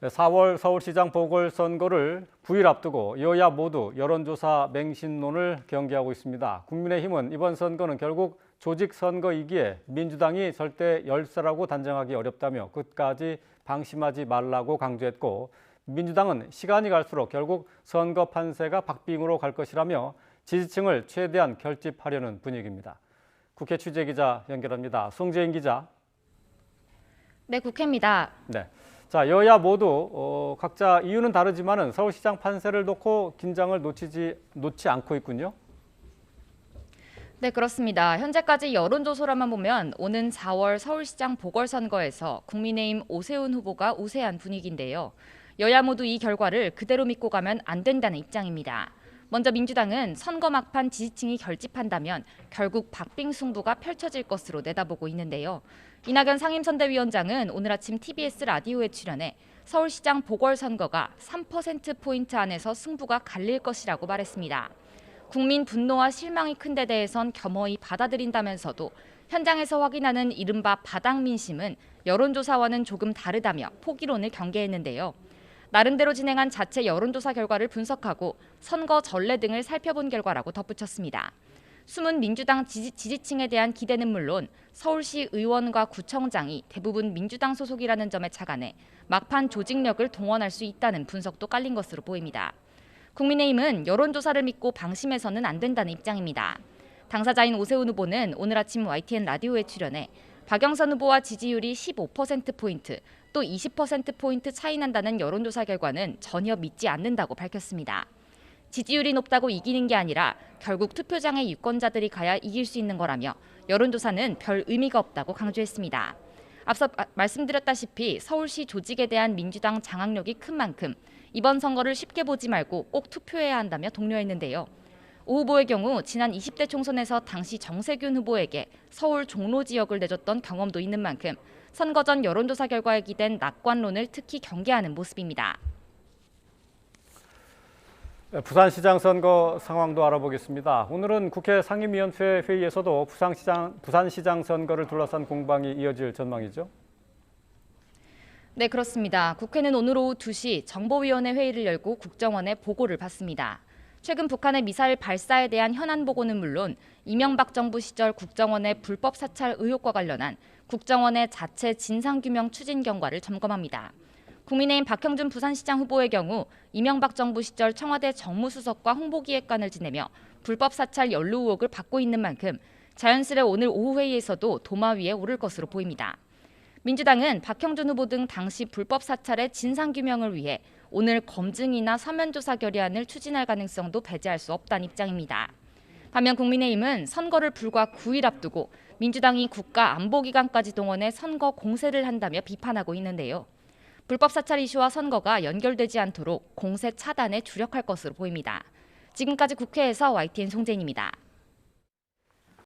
4월 서울시장 보궐선거를 9일 앞두고 여야 모두 여론조사 맹신론을 경계하고 있습니다. 국민의힘은 이번 선거는 결국 조직선거이기에 민주당이 절대 열세라고 단정하기 어렵다며 끝까지 방심하지 말라고 강조했고, 민주당은 시간이 갈수록 결국 선거 판세가 박빙으로 갈 것이라며 지지층을 최대한 결집하려는 분위기입니다. 국회 취재기자 연결합니다. 송재인 기자. 네, 국회입니다. 네. 자, 여야 모두 각자 이유는 다르지만은 서울시장 판세를 놓고 긴장을 놓지 않고 있군요. 네, 그렇습니다. 현재까지 여론조사로만 보면 오는 4월 서울시장 보궐선거에서 국민의힘 오세훈 후보가 우세한 분위기인데요. 여야 모두 이 결과를 그대로 믿고 가면 안 된다는 입장입니다. 먼저 민주당은 선거 막판 지지층이 결집한다면 결국 박빙 승부가 펼쳐질 것으로 내다보고 있는데요. 이낙연 상임선대위원장은 오늘 아침 TBS 라디오에 출연해 서울시장 보궐선거가 3%포인트 안에서 승부가 갈릴 것이라고 말했습니다. 국민 분노와 실망이 큰 데 대해선 겸허히 받아들인다면서도 현장에서 확인하는 이른바 바닥 민심은 여론조사와는 조금 다르다며 포기론을 경계했는데요. 나름대로 진행한 자체 여론조사 결과를 분석하고 선거 전례 등을 살펴본 결과라고 덧붙였습니다. 숨은 민주당 지지층에 대한 기대는 물론 서울시 의원과 구청장이 대부분 민주당 소속이라는 점에 착안해 막판 조직력을 동원할 수 있다는 분석도 깔린 것으로 보입니다. 국민의힘은 여론조사를 믿고 방심해서는 안 된다는 입장입니다. 당사자인 오세훈 후보는 오늘 아침 YTN 라디오에 출연해 박영선 후보와 지지율이 15%포인트, 또 20%포인트 차이 난다는 여론조사 결과는 전혀 믿지 않는다고 밝혔습니다. 지지율이 높다고 이기는 게 아니라 결국 투표장에 유권자들이 가야 이길 수 있는 거라며 여론조사는 별 의미가 없다고 강조했습니다. 앞서 말씀드렸다시피 서울시 조직에 대한 민주당 장악력이 큰 만큼 이번 선거를 쉽게 보지 말고 꼭 투표해야 한다며 독려했는데요. 오 후보의 경우 지난 20대 총선에서 당시 정세균 후보에게 서울 종로 지역을 내줬던 경험도 있는 만큼 선거 전 여론조사 결과에 기댄 낙관론을 특히 경계하는 모습입니다. 부산시장 선거 상황도 알아보겠습니다. 오늘은 국회 상임위원회 회의에서도 부산시장 선거를 둘러싼 공방이 이어질 전망이죠? 네, 그렇습니다. 국회는 오늘 오후 2시 정보위원회 회의를 열고 국정원의 보고를 받습니다. 최근 북한의 미사일 발사에 대한 현안 보고는 물론 이명박 정부 시절 국정원의 불법 사찰 의혹과 관련한 국정원의 자체 진상규명 추진 경과를 점검합니다. 국민의힘 박형준 부산시장 후보의 경우 이명박 정부 시절 청와대 정무수석과 홍보기획관을 지내며 불법 사찰 연루 의혹을 받고 있는 만큼 자연스레 오늘 오후 회의에서도 도마 위에 오를 것으로 보입니다. 민주당은 박형준 후보 등 당시 불법 사찰의 진상규명을 위해 오늘 검증이나 서면조사 결의안을 추진할 가능성도 배제할 수 없다는 입장입니다. 반면 국민의힘은 선거를 불과 9일 앞두고 민주당이 국가안보기관까지 동원해 선거 공세를 한다며 비판하고 있는데요. 불법 사찰 이슈와 선거가 연결되지 않도록 공세 차단에 주력할 것으로 보입니다. 지금까지 국회에서 YTN 송재인입니다.